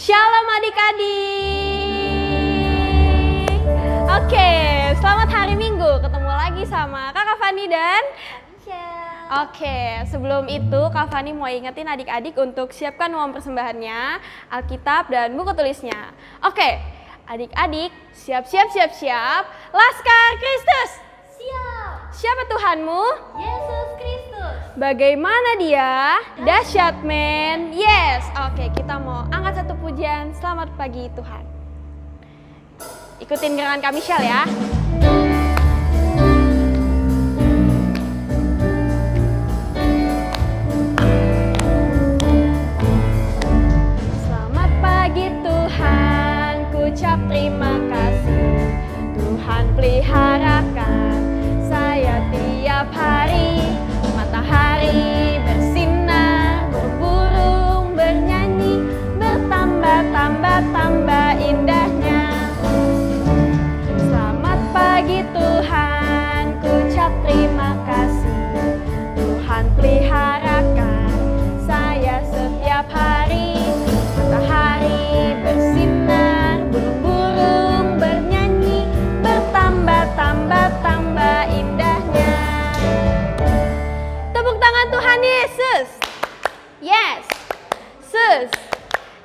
Shalom adik-adik. Oke, selamat hari Minggu. Ketemu lagi sama Kakak Fani dan Oke, sebelum itu Kak Fani mau ingetin adik-adik untuk siapkan uang persembahannya, Alkitab dan buku tulisnya. Oke, adik-adik siap-siap. Laskar Kristus. Siap. Siapa Tuhanmu? Yesus Kristus. Bagaimana dia? Dahsyat men. Yes. Oke, kita mau angkat satu pujian. Selamat pagi Tuhan. Ikutin gerakan Kak Michelle ya. Selamat pagi Tuhan, ku ucap terima kasih. Tuhan peliharakan saya tiap hari. Matahari bersinar, burung bernyanyi, bertambah indahnya. Selamat pagi Tuhan, ku ucap terima kasih. Tuhan peliharakan saya setiap hari. Matahari bersinar, burung bernyanyi, bertambah indahnya. Tepuk tangan Tuhan Yesus. Yes.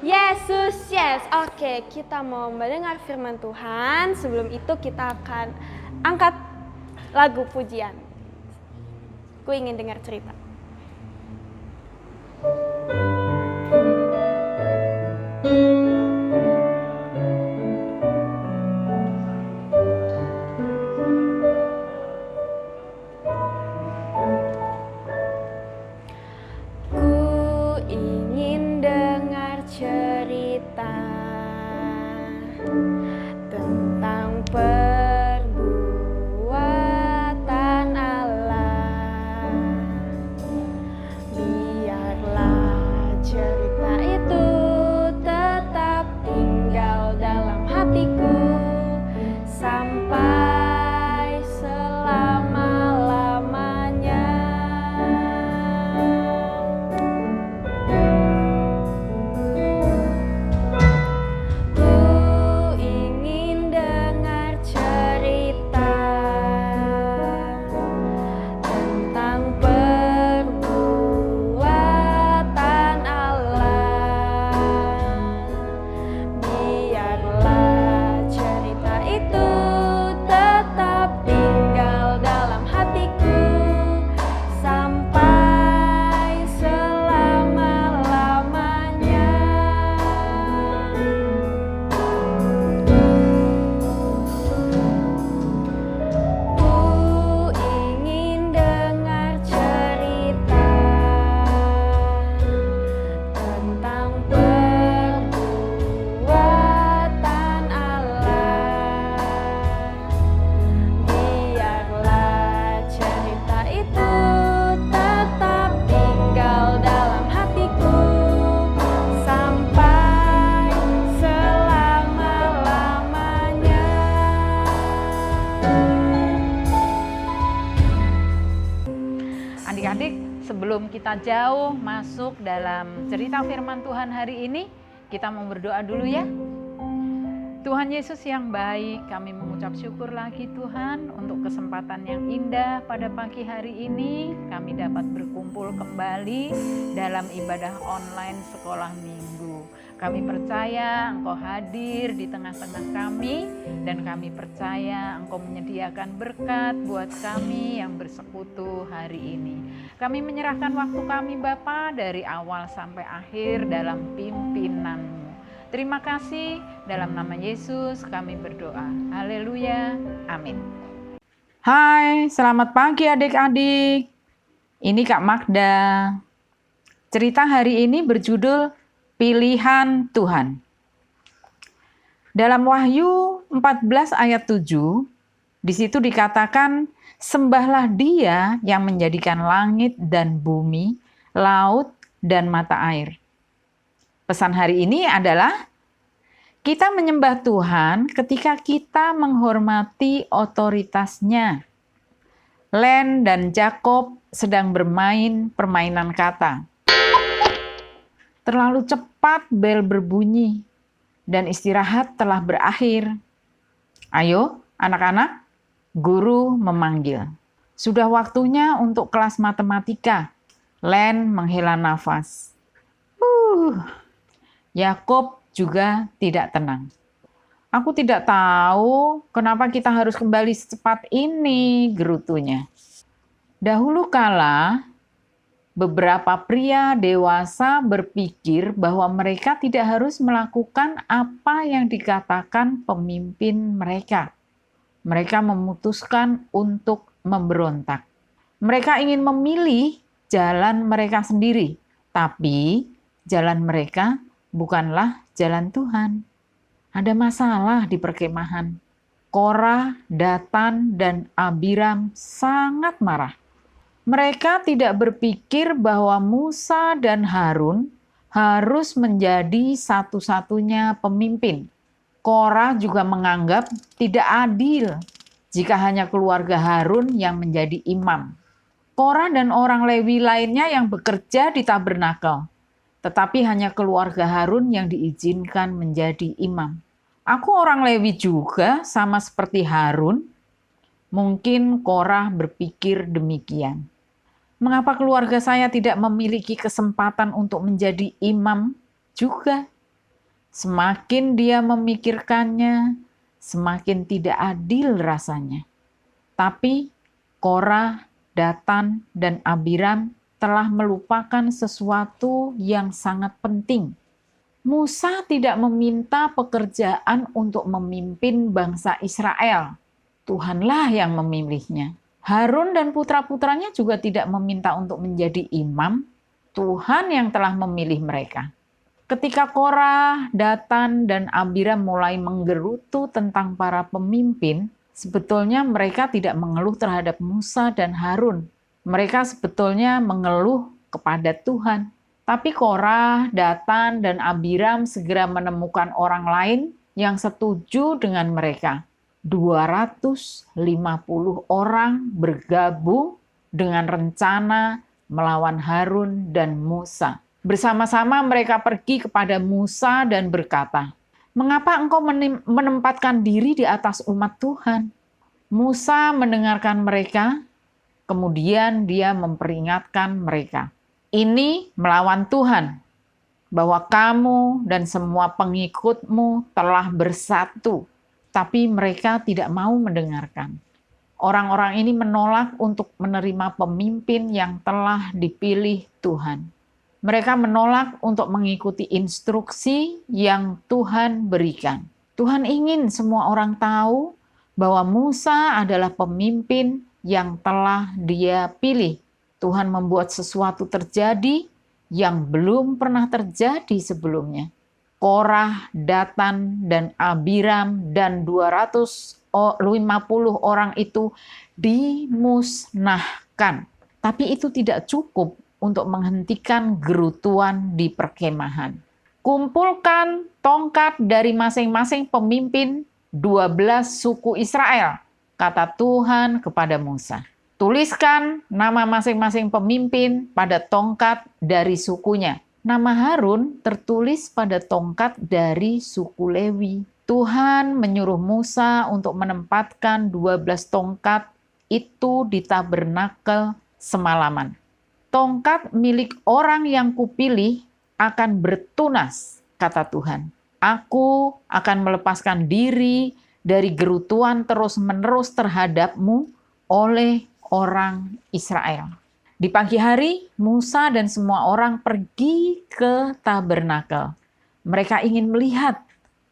Yesus, yes. Oke, kita mau mendengar firman Tuhan. Sebelum itu kita akan angkat lagu pujian. Ku ingin dengar cerita. Cerita tentang perbuatan Allah. Biarlah cerita itu tetap tinggal dalam hatiku sampai selama-lamanya. Adik-adik, sebelum kita jauh masuk dalam cerita firman Tuhan hari ini, kita mau berdoa dulu ya. Tuhan Yesus yang baik, kami mengucap syukur lagi Tuhan untuk kesempatan yang indah pada pagi hari ini. Kami dapat berkumpul kembali dalam ibadah online sekolah minggu. Kami percaya Engkau hadir di tengah-tengah kami, dan kami percaya Engkau menyediakan berkat buat kami yang bersekutu hari ini. Kami menyerahkan waktu kami Bapa dari awal sampai akhir dalam pimpinan-Mu. Terima kasih, dalam nama Yesus kami berdoa. Haleluya, amin. Hai, selamat pagi adik-adik. Ini Kak Magda. Cerita hari ini berjudul Pilihan Tuhan. Dalam Wahyu 14 ayat 7, di situ dikatakan, sembahlah Dia yang menjadikan langit dan bumi, laut dan mata air. Pesan hari ini adalah kita menyembah Tuhan ketika kita menghormati otoritasnya. Len dan Jakob sedang bermain permainan kata. Terlalu cepat bel berbunyi, dan istirahat telah berakhir. Ayo, anak-anak, guru memanggil. Sudah waktunya untuk kelas matematika. Len menghela nafas. Yakob juga tidak tenang. Aku tidak tahu kenapa kita harus kembali secepat ini, gerutunya. Dahulu kala, beberapa pria dewasa berpikir bahwa mereka tidak harus melakukan apa yang dikatakan pemimpin mereka. Mereka memutuskan untuk memberontak. Mereka ingin memilih jalan mereka sendiri, tapi jalan mereka bukanlah jalan Tuhan. Ada masalah di perkemahan. Korah, Datan, dan Abiram sangat marah. Mereka tidak berpikir bahwa Musa dan Harun harus menjadi satu-satunya pemimpin. Korah juga menganggap tidak adil jika hanya keluarga Harun yang menjadi imam. Korah dan orang Lewi lainnya yang bekerja di tabernakel, tetapi hanya keluarga Harun yang diizinkan menjadi imam. Aku orang Lewi juga, sama seperti Harun. Mungkin Korah berpikir demikian. Mengapa keluarga saya tidak memiliki kesempatan untuk menjadi imam juga? Semakin dia memikirkannya, semakin tidak adil rasanya. Tapi Korah, Datan, dan Abiram telah melupakan sesuatu yang sangat penting. Musa tidak meminta pekerjaan untuk memimpin bangsa Israel. Tuhanlah yang memilihnya. Harun dan putra-putranya juga tidak meminta untuk menjadi imam. Tuhan yang telah memilih mereka. Ketika Korah, Datan, dan Abiram mulai menggerutu tentang para pemimpin, sebetulnya mereka tidak mengeluh terhadap Musa dan Harun. Mereka sebetulnya mengeluh kepada Tuhan. Tapi Korah, Datan, dan Abiram segera menemukan orang lain yang setuju dengan mereka. 250 orang bergabung dengan rencana melawan Harun dan Musa. Bersama-sama mereka pergi kepada Musa dan berkata, "Mengapa engkau menempatkan diri di atas umat Tuhan?" Musa mendengarkan mereka, kemudian dia memperingatkan mereka. Ini melawan Tuhan, bahwa kamu dan semua pengikutmu telah bersatu. Tapi mereka tidak mau mendengarkan. Orang-orang ini menolak untuk menerima pemimpin yang telah dipilih Tuhan. Mereka menolak untuk mengikuti instruksi yang Tuhan berikan. Tuhan ingin semua orang tahu bahwa Musa adalah pemimpin yang telah Dia pilih. Tuhan membuat sesuatu terjadi yang belum pernah terjadi sebelumnya. Korah, Datan, dan Abiram, dan 250 orang itu dimusnahkan. Tapi itu tidak cukup untuk menghentikan gerutuan di perkemahan. Kumpulkan tongkat dari masing-masing pemimpin 12 suku Israel, kata Tuhan kepada Musa. Tuliskan nama masing-masing pemimpin pada tongkat dari sukunya. Nama Harun tertulis pada tongkat dari suku Lewi. Tuhan menyuruh Musa untuk menempatkan 12 tongkat itu di tabernakel semalaman. Tongkat milik orang yang kupilih akan bertunas, kata Tuhan. Aku akan melepaskan diri dari gerutuan terus-menerus terhadapmu oleh orang Israel. Di pagi hari, Musa dan semua orang pergi ke tabernakel. Mereka ingin melihat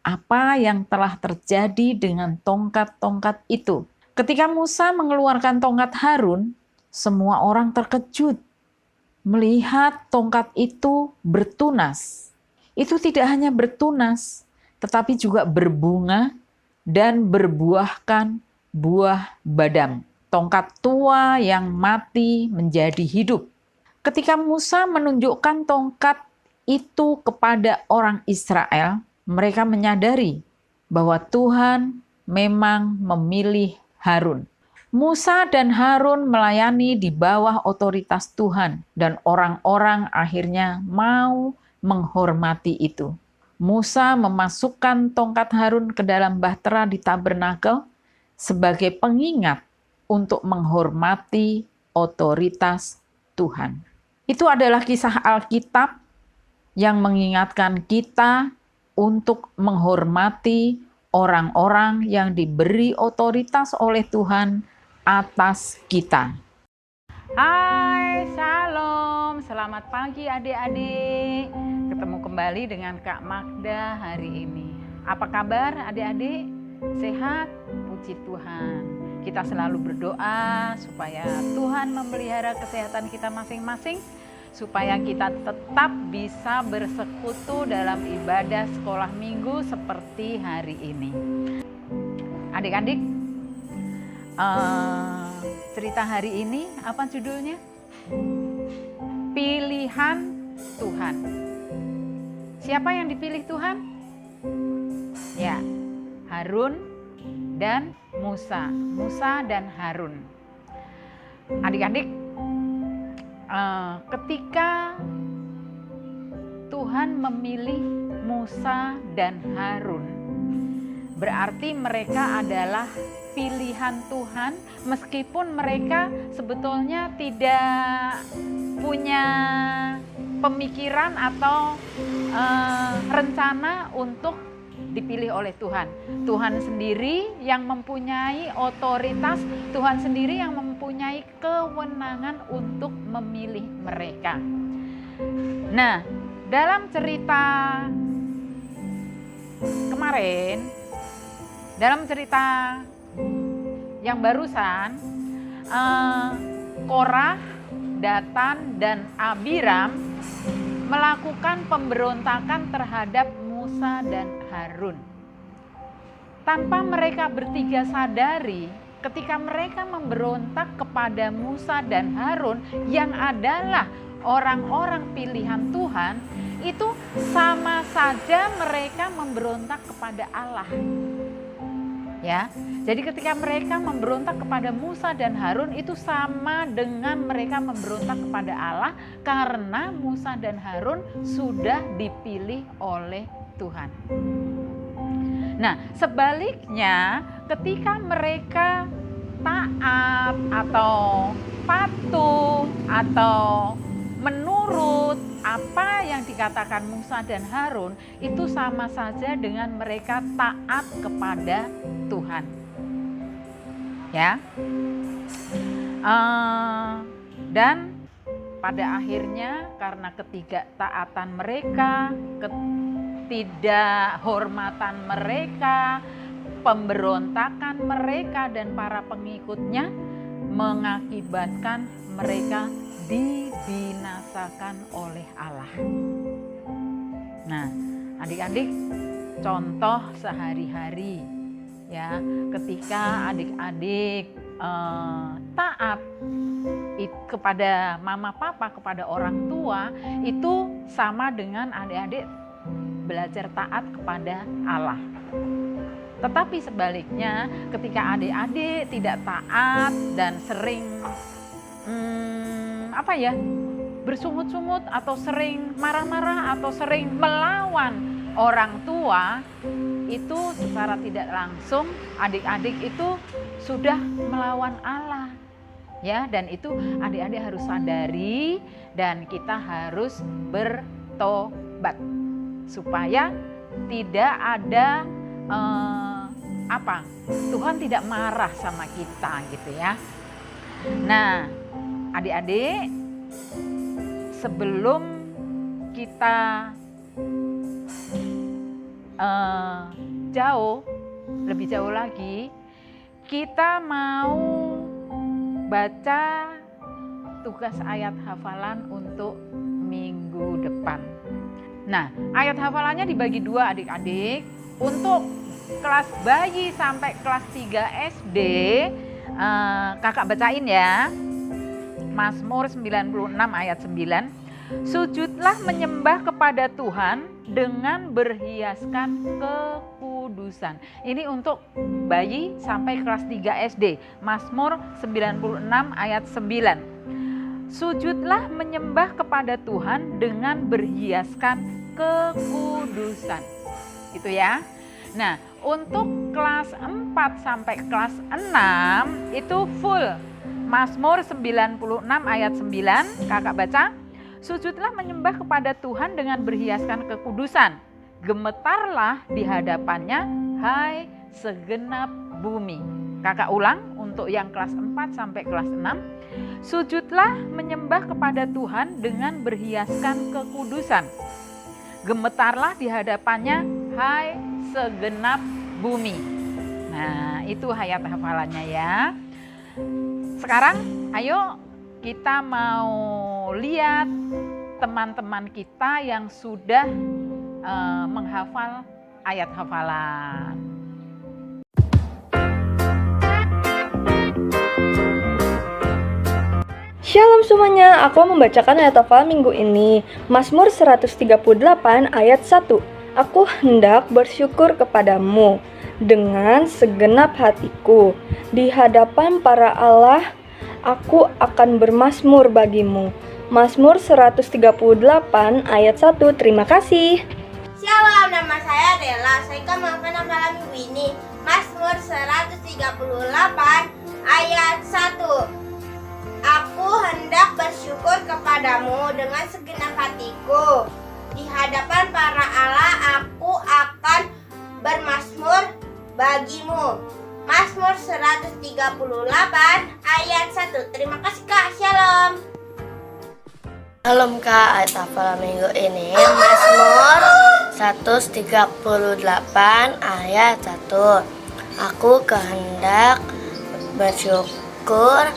apa yang telah terjadi dengan tongkat-tongkat itu. Ketika Musa mengeluarkan tongkat Harun, semua orang terkejut melihat tongkat itu bertunas. Itu tidak hanya bertunas, tetapi juga berbunga dan berbuahkan buah badam. Tongkat tua yang mati menjadi hidup. Ketika Musa menunjukkan tongkat itu kepada orang Israel, mereka menyadari bahwa Tuhan memang memilih Harun. Musa dan Harun melayani di bawah otoritas Tuhan, dan orang-orang akhirnya mau menghormati itu. Musa memasukkan tongkat Harun ke dalam bahtera di tabernakel sebagai pengingat untuk menghormati otoritas Tuhan. Itu adalah kisah Alkitab yang mengingatkan kita untuk menghormati orang-orang yang diberi otoritas oleh Tuhan atas kita. Hai, shalom, selamat pagi adik-adik. Ketemu kembali dengan Kak Magda hari ini. Apa kabar adik-adik? Sehat? Puji Tuhan. Kita selalu berdoa supaya Tuhan memelihara kesehatan kita masing-masing, supaya kita tetap bisa bersekutu dalam ibadah sekolah minggu seperti hari ini. Adik-adik, cerita hari ini apa judulnya? Pilihan Tuhan. Siapa yang dipilih Tuhan? Ya, Harun dan Musa. Musa dan Harun. Adik-adik, ketika Tuhan memilih Musa dan Harun, berarti mereka adalah pilihan Tuhan, meskipun mereka sebetulnya tidak punya pemikiran atau rencana untuk dipilih oleh Tuhan. Tuhan sendiri yang mempunyai otoritas, Tuhan sendiri yang mempunyai kewenangan untuk memilih mereka. Nah, dalam cerita kemarin, dalam cerita yang barusan, Korah, Datan, dan Abiram melakukan pemberontakan terhadap Musa dan Harun. Tanpa mereka bertiga sadari, ketika mereka memberontak kepada Musa dan Harun yang adalah orang-orang pilihan Tuhan, itu sama saja mereka memberontak kepada Allah. Ya, jadi ketika mereka memberontak kepada Musa dan Harun itu sama dengan mereka memberontak kepada Allah, karena Musa dan Harun sudah dipilih oleh Tuhan. Nah, sebaliknya ketika mereka taat atau patuh atau menurut apa yang dikatakan Musa dan Harun, itu sama saja dengan mereka taat kepada Tuhan. Ya. Dan pada akhirnya karena ketidaktaatan mereka, ketidakhormatan mereka, pemberontakan mereka dan para pengikutnya mengakibatkan mereka dibinasakan oleh Allah. Nah, adik-adik, contoh sehari-hari ya, ketika adik-adik taat kepada mama papa, kepada orang tua, itu sama dengan adik-adik belajar taat kepada Allah. Tetapi sebaliknya, ketika adik-adik tidak taat dan sering bersungut-sungut atau sering marah-marah atau sering melawan orang tua, itu secara tidak langsung adik-adik itu sudah melawan Allah. Ya, dan itu adik-adik harus sadari dan kita harus bertobat supaya tidak ada Tuhan tidak marah sama kita gitu ya. Nah, adik-adik, sebelum kita lebih jauh lagi, kita mau baca tugas ayat hafalan untuk minggu depan. Nah, ayat hafalannya dibagi dua adik-adik. Untuk kelas bayi sampai kelas 3 SD, kakak bacain ya. Mazmur 96 ayat 9. Sujudlah menyembah kepada Tuhan dengan berhiaskan kekudusan. Ini untuk bayi sampai kelas 3 SD. Mazmur 96 ayat 9. Sujudlah menyembah kepada Tuhan dengan berhiaskan kekudusan. Itu ya. Nah, untuk kelas 4 sampai kelas 6 itu full. Mazmur 96 ayat 9, kakak baca. Sujudlah menyembah kepada Tuhan dengan berhiaskan kekudusan. Gemetarlah di hadapannya, hai segenap bumi. Kakak ulang untuk yang kelas 4 sampai kelas 6. Sujudlah menyembah kepada Tuhan dengan berhiaskan kekudusan. Gemetarlah di hadapannya, hai segenap bumi. Nah, itu hayat hafalannya ya. Sekarang ayo kita mau lihat teman-teman kita yang sudah menghafal ayat hafalan. Shalom semuanya, aku membacakan ayat hafalan minggu ini. Mazmur 138 ayat 1. Aku hendak bersyukur kepadamu dengan segenap hatiku. Di hadapan para Allah, aku akan bermazmur bagimu. Mazmur 138 ayat 1. Terima kasih. Shalom, nama saya Dela. Saya akan melakukan hafalan minggu ini. Mazmur 138 ayat 1. Aku hendak bersyukur kepadamu dengan segenap hatiku. Di hadapan para Allah aku akan bermazmur bagimu. Mazmur 138 ayat 1. Terima kasih Kak, shalom. Shalom Kak, ayat hafalan minggu ini Mazmur 138 ayat 1. Aku kehendak bersyukur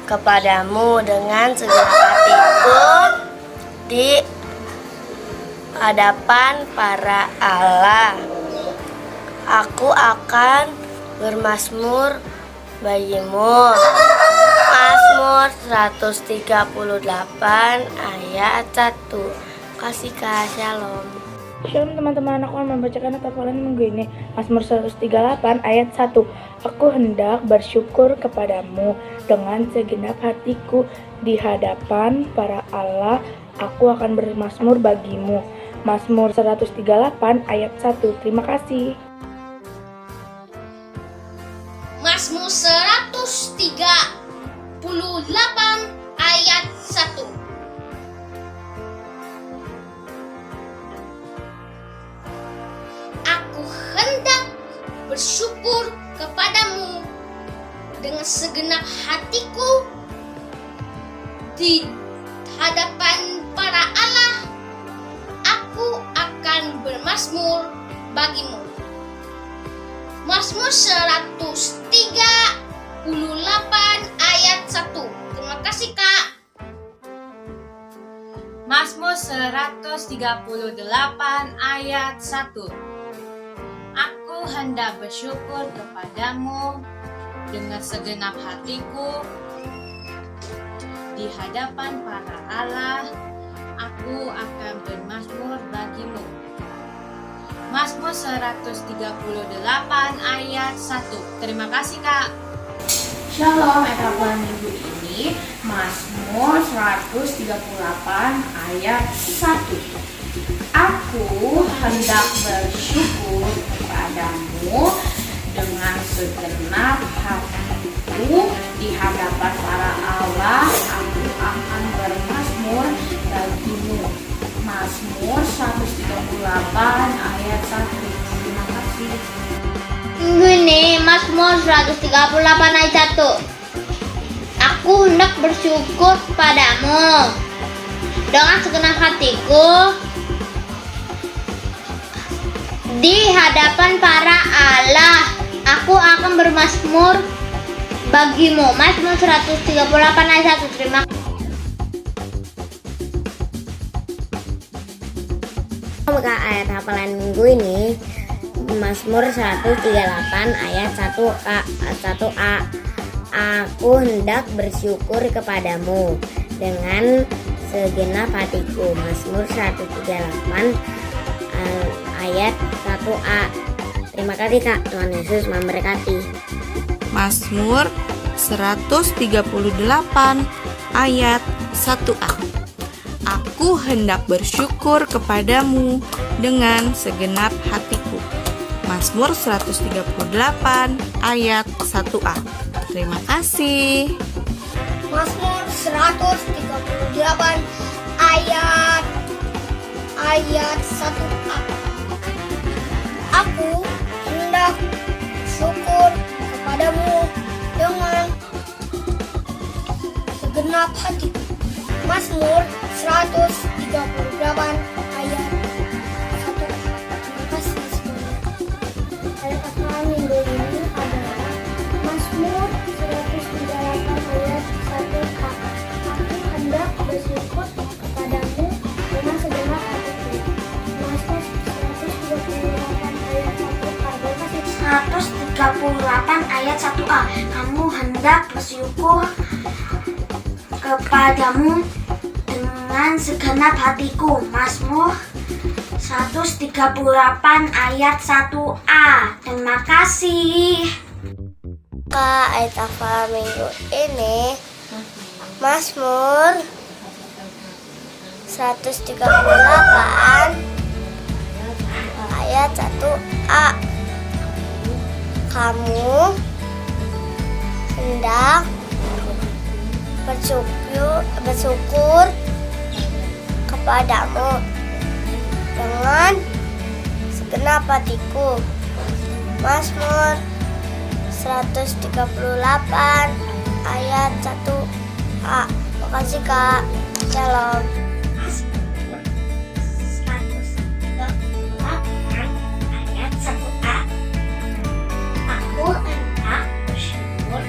kepadamu dengan segenap hatiku di hadapan para Allah. Aku akan bermazmur bagimu. Mazmur 138 ayat 1. Kasih Kak, shalom. Shalom teman-teman, aku akan membacakan ayat hafalan minggu ini. Mazmur 138 ayat 1. Aku hendak bersyukur kepadamu dengan segenap hatiku. Di hadapan para Allah aku akan bermazmur bagimu. Mazmur 138 ayat 1. Terima kasih. Mazmur 138 ayat 1. Aku hendak bersyukur kepadamu dengan segenap hatiku. Di hadapan para Allah aku akan bermazmur bagimu. Mazmur 138 ayat 1. Terima kasih Kak. Mazmur 138 ayat 1. Aku hendak bersyukur kepadamu dengan segenap hatiku. Di hadapan para Allah, aku akan bermazmur bagimu. Mazmur 138 ayat 1. Terima kasih Kak. Shalom, ayat hafalan minggu ini Mazmur 138 ayat 1. Aku hendak bersyukur kepadamu dengan segenap hatiku. Di hadapan para Allah aku akan bermazmur bagimu. Mazmur 138 ayat 1. Terima kasih. Minggu ini Mazmur 138 ayat 1. Aku hendak bersyukur padamu dengan segenap hatiku. Di hadapan para Allah aku akan bermazmur bagimu. Mazmur 138 ayat 1. Terima kasih. Kak, ayat hafalan minggu ini Mazmur 138 ayat 1a. Aku hendak bersyukur kepadamu dengan segenap hatiku. Mazmur 138 ayat 1a. Terima kasih Kak, Tuhan Yesus memberkati. Mazmur 138 ayat 1a. Aku Aku hendak bersyukur kepadamu dengan segenap hatiku. Mazmur 138 ayat 1a. Terima kasih. Mazmur 138 ayat 1a. Aku hendak syukur kepadamu dengan segenap hatiku. Mazmur 138 ayat 1a. Terima kasih semuanya. Ayat hafalan minggu ini adalah Mazmur 138 ayat 1a. Aku hendak bersyukur kepadamu dengan segenap hatiku. Mazmur 138 ayat 1a. 138 ayat 1a. Kamu hendak bersyukur kepadamu dengan segenap hatiku. Mazmur 138 ayat 1a. Terima kasih. Ayat hafalan minggu ini Mazmur 138 ayat 1a. Kamu hendak bersyukur kepadamu dengan segenap hatiku. Mazmur 138 ayat 1a. Makasih Kak. Shalom. Ayat 1a. Aku hendak bersyukur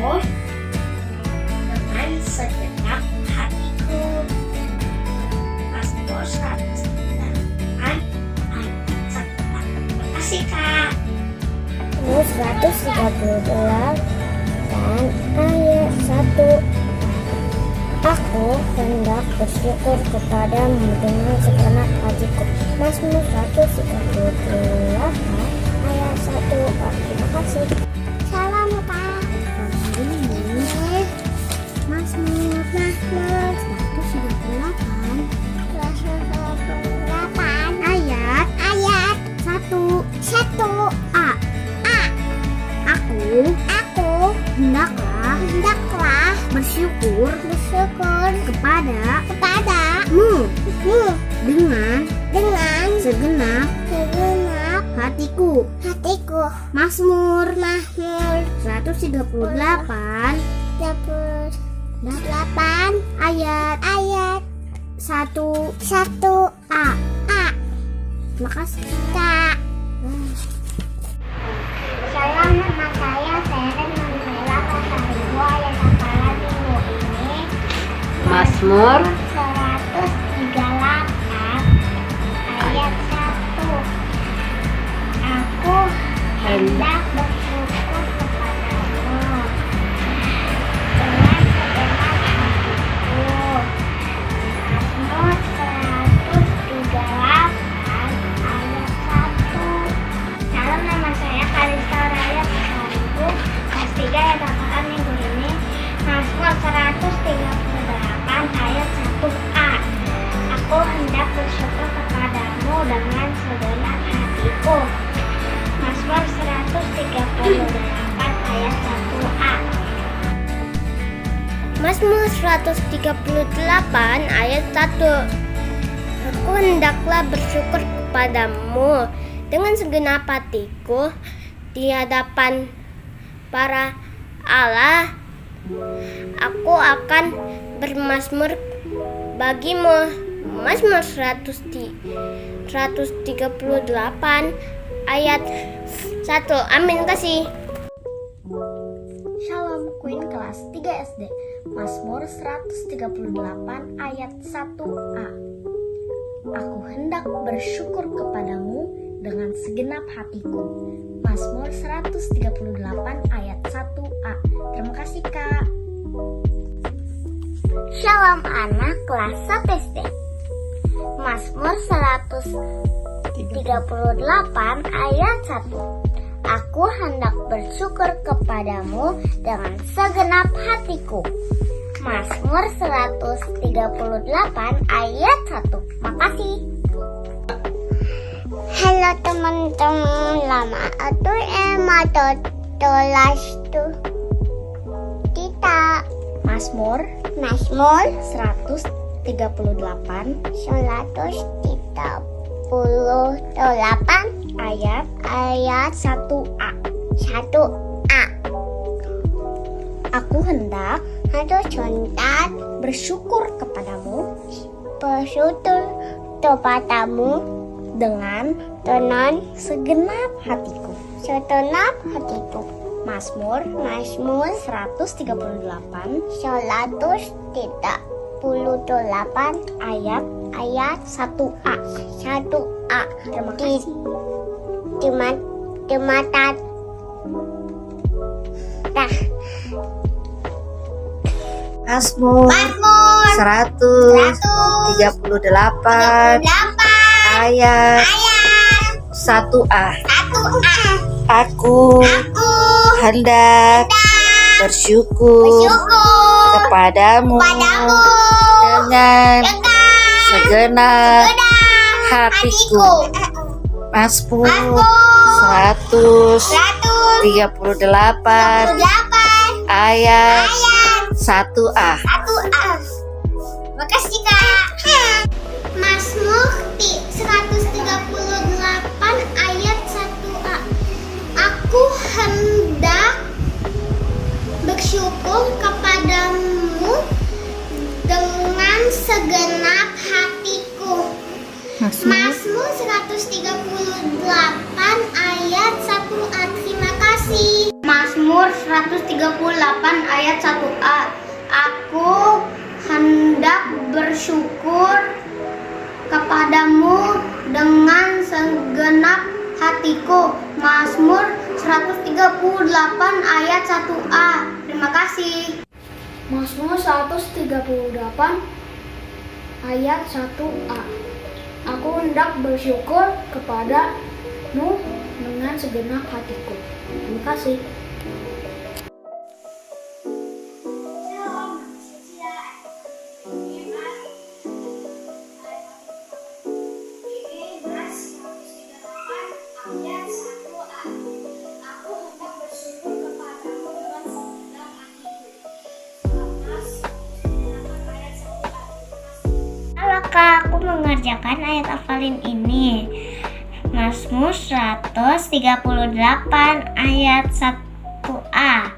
kepadamu dengan segenap hatiku. Mazmur 138 ayat 1a. Terima kasih Kak. 138 ayat 1. Aku hendak bersyukur kepadamu dengan segenap hatiku. Mazmur 138 ayat 1a. Terima kasih. Salam Kak. Ini Mazmur 138 ayat 1a. Aku hendaklah bersyukur kepadamu dengan segenap hatiku. Mazmur 138 ayat 1a. Terima kasih Kak. Shalom, nama saya Seren Manuela Pasaribu. Ayat hafalan minggu ini Mazmur 138 ayat 1. Aku hendak bersyukur kepadamu dengan segenap hatiku. Mazmur 138 ayat 1. Salam, nama saya Karista Raya Pasaribu. Kelas 3 ayat hafalan minggu ini Mazmur 138 ayat 1a. Aku hendak bersyukur kepadamu dengan segenap hatiku. Mazmur 138 ayat 1a. Mazmur 138 ayat 1. Aku hendaklah bersyukur kepadamu dengan segenap hatiku di hadapan para Allah. Aku akan bermazmur bagimu. Mazmur 138 ayat 1. Amin. Kasih. Shalom Queen kelas 3 SD. Mazmur 138 ayat 1a. Aku hendak bersyukur kepadamu dengan segenap hatiku. Mazmur 138 ayat 1a. Terima kasih Kak. Shalom anak kelas 1 SD. Mazmur 138 ayat 1. Aku hendak bersyukur kepadamu dengan segenap hatiku. Mazmur 138 ayat 1. Makasih. Halo teman-teman, lama atau tolas tuh kita Mazmur 138 ayat 1a. Aku hendak bersyukur kepadamu dengan segenap hatiku. Mazmur 138 ayat 1a. Terima kasih. Mazmur 138 ayat 1a. Aku hendak bersyukur kepadamu dengan segenap hatiku. Mazmur 138 ayat 1a. Makasih Kak. Mazmur 138 ayat 1a. Aku hendak bersyukur kepadamu dengan segenap hatiku. Mazmur 138 ayat 1a. Terima kasih. Mazmur 138 ayat 1a. Aku hendak bersyukur kepadamu dengan segenap hatiku. Mazmur 138 ayat 1a. Terima kasih. Mazmur 138 ayat 1a. Aku hendak bersyukur kepadamu dengan segenap hatiku. Terima kasih. Kak, aku mengerjakan ayat hafalin ini. Mazmur 138 ayat 1a.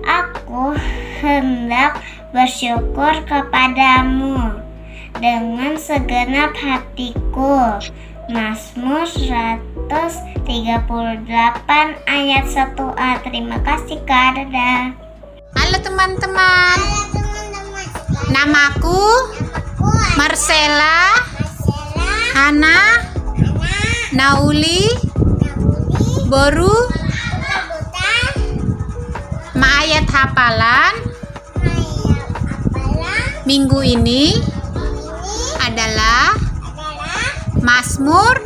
Aku hendak bersyukur kepadamu dengan segenap hatiku. Mazmur 138 ayat 1a. Terima kasih Kak, dadah. Halo teman-teman. Namaku Marcella, Hana, Nauli, Boru. Ayat hafalan minggu ini adalah Mazmur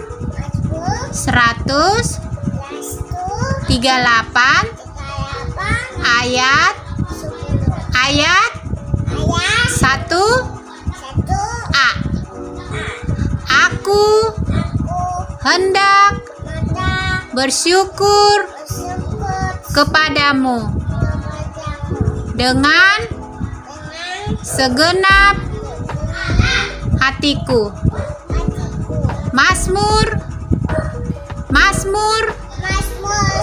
138 ayat 1a. Aku hendak bersyukur kepadamu dengan segenap hatiku. Mazmur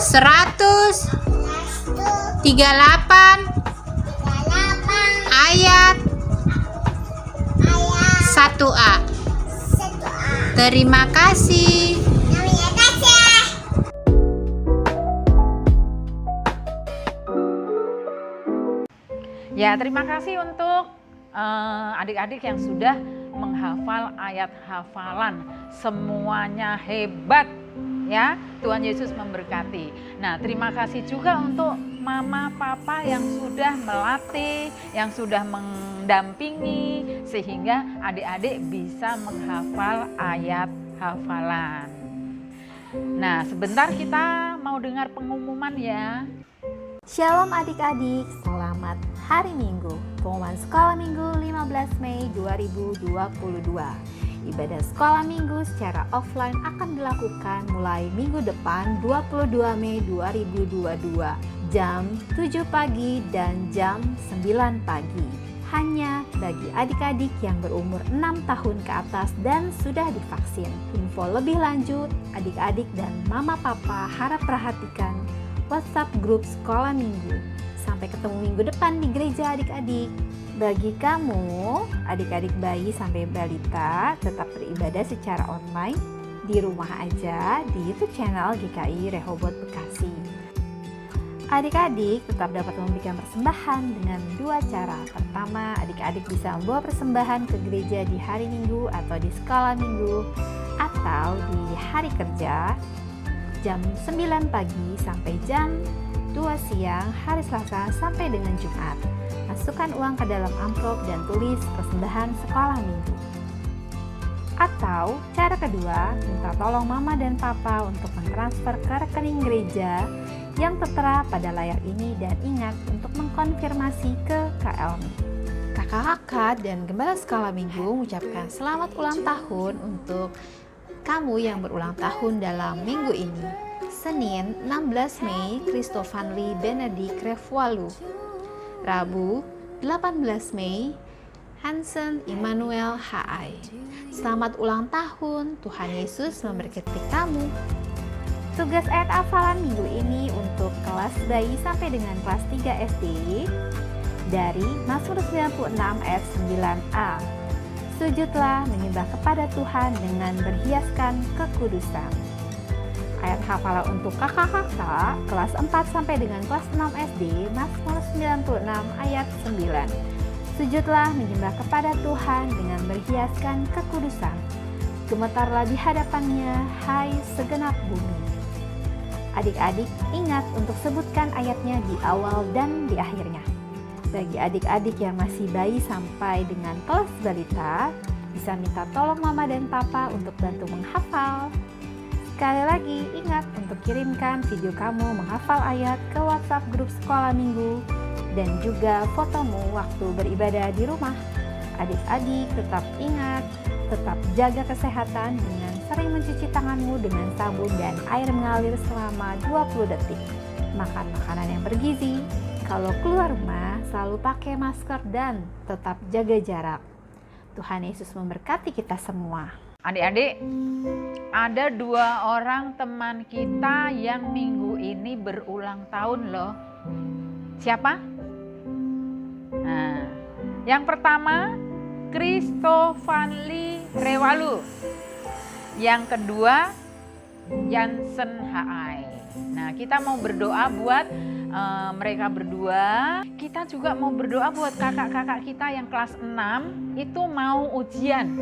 138 ayat 1a. Terima kasih. Ya, terima kasih untuk adik-adik yang sudah menghafal ayat hafalan. Semuanya hebat ya. Tuhan Yesus memberkati. Nah, terima kasih juga untuk mama papa yang sudah melatih, yang sudah mendampingi sehingga adik-adik bisa menghafal ayat hafalan. Nah, sebentar kita mau dengar pengumuman ya. Shalom adik-adik, selamat hari Minggu. Pengumuman sekolah Minggu 15 Mei 2022. Ibadah sekolah Minggu secara offline akan dilakukan mulai minggu depan 22 Mei 2022 jam 7 pagi dan jam 9 pagi. Hanya bagi adik-adik yang berumur 6 tahun ke atas dan sudah divaksin. Info lebih lanjut, adik-adik dan mama papa harap perhatikan WhatsApp grup sekolah Minggu. Sampai ketemu minggu depan di gereja adik-adik. Bagi kamu, adik-adik bayi sampai balita tetap beribadah secara online di rumah aja di YouTube channel GKI Rehoboth Bekasi. Adik-adik tetap dapat memberikan persembahan dengan dua cara. Pertama, adik-adik bisa membawa persembahan ke gereja di hari Minggu atau di sekolah Minggu atau di hari kerja jam 9 pagi sampai jam 2 siang hari Selasa sampai dengan Jumat. Masukkan uang ke dalam amplop dan tulis persembahan sekolah Minggu. Atau cara kedua, minta tolong mama dan papa untuk mentransfer ke rekening gereja yang tertera pada layar ini dan ingat untuk mengkonfirmasi ke KLMI. Kakak-kakak dan gembala sekolah Minggu mengucapkan selamat ulang tahun untuk kamu yang berulang tahun dalam minggu ini. Senin 16 Mei, Kristofan-Lee Benedik Refualu. Rabu 18 Mei, Hansen Immanuel H.I. Selamat ulang tahun, Tuhan Yesus memberkati kamu. Tugas ayat hafalan minggu ini untuk kelas bayi sampai dengan kelas 3 SD dari Mazmur 96 ayat 9a. Sujudlah menyembah kepada Tuhan dengan berhiaskan kekudusan. Ayat hafalan untuk kakak-kakak kelas 4 sampai dengan kelas 6 SD, Mazmur 96 ayat 9. Sujudlah menyembah kepada Tuhan dengan berhiaskan kekudusan. Gemetarlah di hadapannya, hai segenap bumi. Adik-adik ingat untuk sebutkan ayatnya di awal dan di akhirnya. Bagi adik-adik yang masih bayi sampai dengan kelas balita, bisa minta tolong mama dan papa untuk bantu menghafal. Sekali lagi, ingat untuk kirimkan video kamu menghafal ayat ke WhatsApp grup sekolah Minggu dan juga fotomu waktu beribadah di rumah. Adik-adik tetap ingat, tetap jaga kesehatan dengan sering mencuci tanganmu dengan sabun dan air mengalir selama 20 detik. Makan makanan yang bergizi. Kalau keluar rumah, selalu pakai masker dan tetap jaga jarak. Tuhan Yesus memberkati kita semua. Adik-adik, ada 2 orang teman kita yang minggu ini berulang tahun loh. Siapa? Nah, yang pertama, Kristofan-Lee Rewalu. Yang kedua, Jansen H.I. Nah, kita mau berdoa buat mereka berdua. Kita juga mau berdoa buat kakak-kakak kita yang kelas 6 itu mau ujian.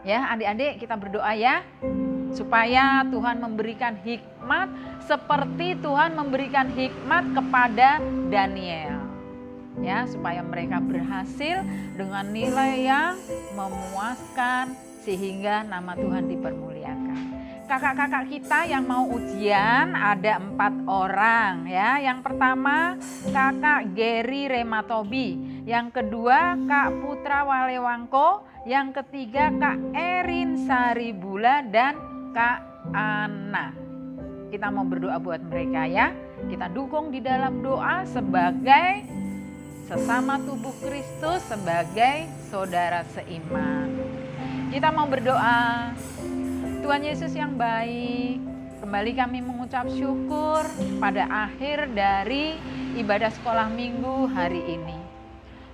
Ya, adik-adik kita berdoa ya. Supaya Tuhan memberikan hikmat seperti Tuhan memberikan hikmat kepada Daniel. Ya, supaya mereka berhasil dengan nilai yang memuaskan sehingga nama Tuhan dipermuliakan. Kakak-kakak kita yang mau ujian ada 4 orang ya. Yang pertama Kakak Geri Rematobi, yang kedua Kak Putra Walewangko, yang ketiga Kak Erin Saribula dan Kak Ana. Kita mau berdoa buat mereka ya. Kita dukung di dalam doa sebagai sesama tubuh Kristus, sebagai saudara seiman. Kita mau berdoa. Tuhan Yesus yang baik, kembali kami mengucap syukur pada akhir dari ibadah sekolah Minggu hari ini.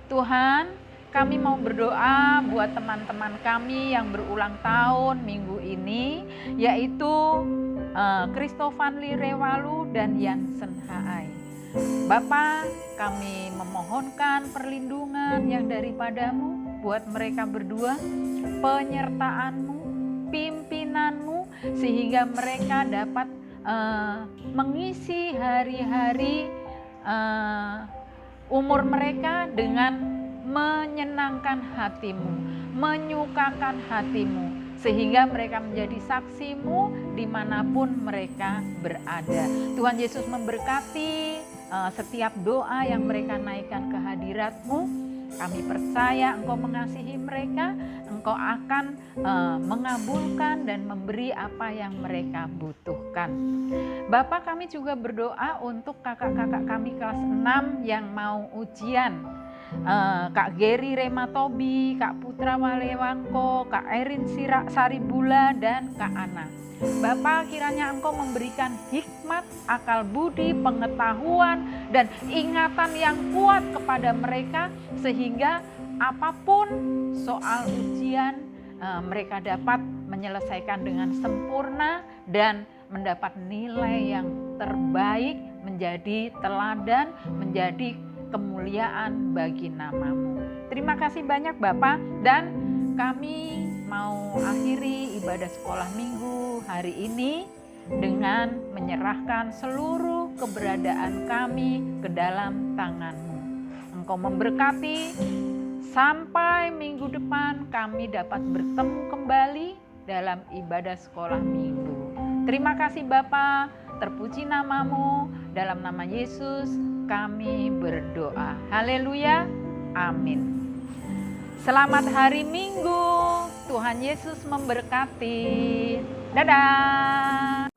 Tuhan, kami mau berdoa buat teman-teman kami yang berulang tahun minggu ini, yaitu Kristofan-Lee Rewalu dan Jansen H.I. Bapa, kami memohonkan perlindungan yang daripadamu buat mereka berdua, penyertaan-mu, pimpinanmu, sehingga mereka dapat mengisi hari-hari umur mereka dengan menyenangkan hatimu, menyukakan hatimu, sehingga mereka menjadi saksimu dimanapun mereka berada. Tuhan Yesus memberkati setiap doa yang mereka naikkan ke hadirat-Mu. Kami percaya Engkau mengasihi mereka, Engkau akan mengabulkan dan memberi apa yang mereka butuhkan. Bapak, kami juga berdoa untuk kakak-kakak kami kelas 6 yang mau ujian. Kak Geri Rematobi, Kak Putra Walewangko, Kak Erin Saribula, dan Kak Ana. Bapak, kiranya Engkau memberikan hikmat, akal budi, pengetahuan, dan ingatan yang kuat kepada mereka, sehingga apapun soal ujian mereka dapat menyelesaikan dengan sempurna dan mendapat nilai yang terbaik, menjadi teladan, menjadi kemuliaan bagi nama-Mu. Terima kasih banyak Bapak, dan kami mau akhiri ibadah sekolah minggu hari ini dengan menyerahkan seluruh keberadaan kami ke dalam tangan-Mu. Engkau memberkati sampai minggu depan kami dapat bertemu kembali dalam ibadah sekolah minggu. Terima kasih Bapa, terpuji nama-Mu, dalam nama Yesus kami berdoa. Haleluya, amin. Selamat hari Minggu, Tuhan Yesus memberkati. Dadah.